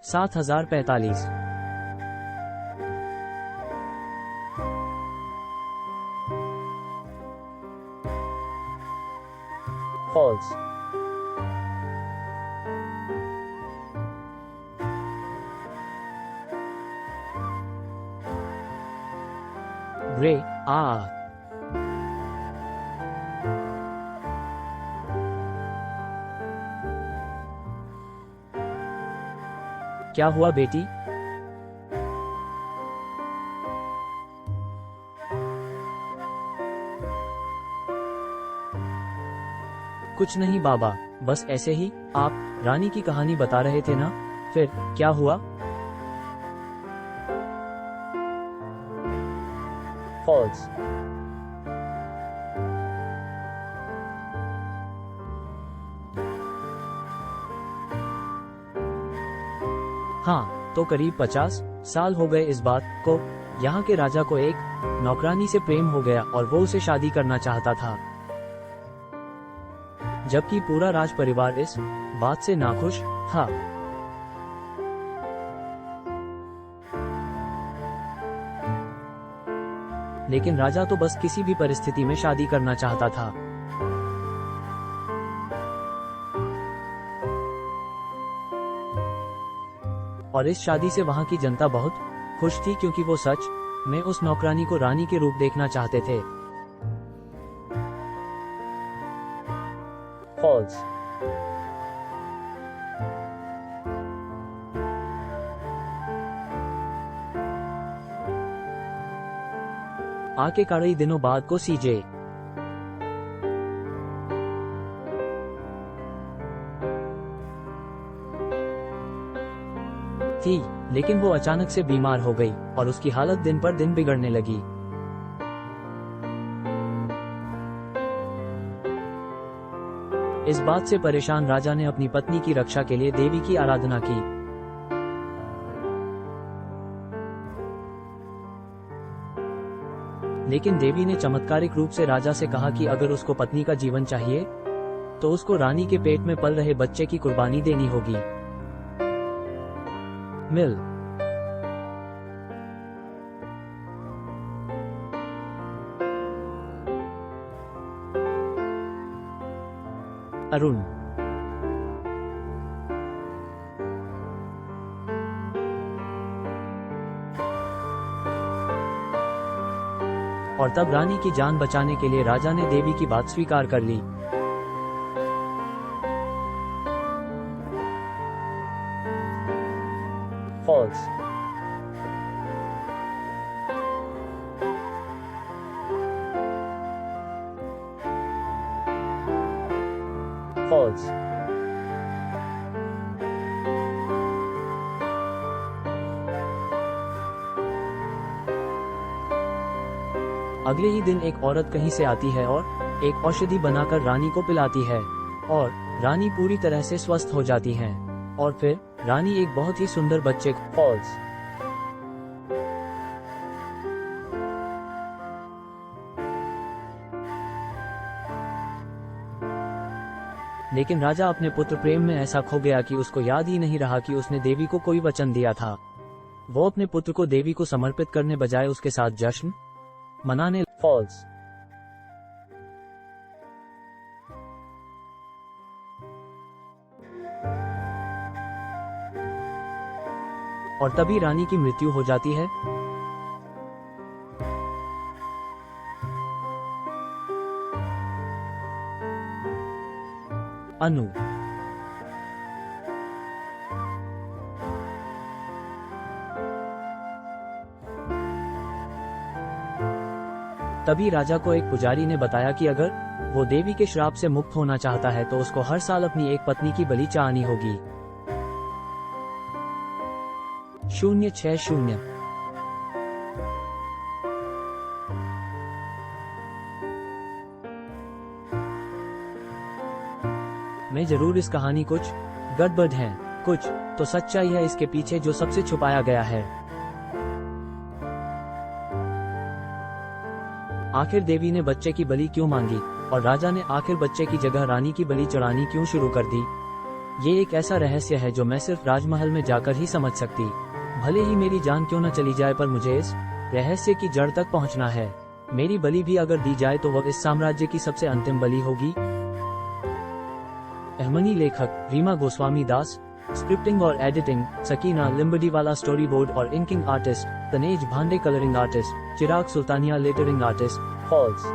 7045। False. Grey आ। क्या हुआ बेटी? कुछ नहीं बाबा, बस ऐसे ही। आप रानी की कहानी बता रहे थे ना, फिर क्या हुआ? फॉल्स। हाँ, तो करीब 50 साल हो गए इस बात को। यहाँ के राजा को एक नौकरानी से प्रेम हो गया और वो उसे शादी करना चाहता था, जबकि पूरा राज परिवार इस बात से नाखुश था। लेकिन राजा तो बस किसी भी परिस्थिति में शादी करना चाहता था। और इस शादी से वहां की जनता बहुत खुश थी, क्योंकि वो सच में उस नौकरानी को रानी के रूप देखना चाहते थे। फॉल्स। आके कई दिनों बाद को सीजे थी, लेकिन वो अचानक से बीमार हो गई और उसकी हालत दिन पर दिन बिगड़ने लगी। इस बात से परेशान राजा ने अपनी पत्नी की रक्षा के लिए देवी की आराधना की। लेकिन देवी ने चमत्कारिक रूप से राजा से कहा कि अगर उसको पत्नी का जीवन चाहिए तो उसको रानी के पेट में पल रहे बच्चे की कुर्बानी देनी होगी। मिल। अरुण। और तब रानी की जान बचाने के लिए राजा ने देवी की बात स्वीकार कर ली। फॉल्स। फॉल्स। अगले ही दिन एक औरत कहीं से आती है और एक औषधि बनाकर रानी को पिलाती है और रानी पूरी तरह से स्वस्थ हो जाती है और फिर रानी एक बहुत ही सुंदर बच्चे को। फॉल्स। लेकिन राजा अपने पुत्र प्रेम में ऐसा खो गया कि उसको याद ही नहीं रहा कि उसने देवी को कोई वचन दिया था। वो अपने पुत्र को देवी को समर्पित करने बजाय उसके साथ जश्न मनाने। फॉल्स। और तभी रानी की मृत्यु हो जाती है। अनु। तभी राजा को एक पुजारी ने बताया कि अगर वो देवी के श्राप से मुक्त होना चाहता है तो उसको हर साल अपनी एक पत्नी की बलि चढ़ानी होगी। 060। मैं जरूर इस कहानी कुछ गड़बड़ है, कुछ तो सच्चाई है इसके पीछे जो सबसे छुपाया गया है। आखिर देवी ने बच्चे की बलि क्यों मांगी और राजा ने आखिर बच्चे की जगह रानी की बलि चढ़ानी क्यों शुरू कर दी? ये एक ऐसा रहस्य है जो मैं सिर्फ राजमहल में जाकर ही समझ सकती। भले ही मेरी जान क्यों न चली जाए, पर मुझे इस रहस्य की जड़ तक पहुंचना है। मेरी बलि भी अगर दी जाए तो वह इस साम्राज्य की सबसे अंतिम बलि होगी। अहमनी लेखक रीमा गोस्वामी दास, स्क्रिप्टिंग और एडिटिंग सकीना लिम्बडीवाला, स्टोरी बोर्ड और इंकिंग आर्टिस्ट तनेज भांडे, कलरिंग आर्टिस्ट चिराग सुल्तानिया, लेटरिंग आर्टिस्ट फॉल्स।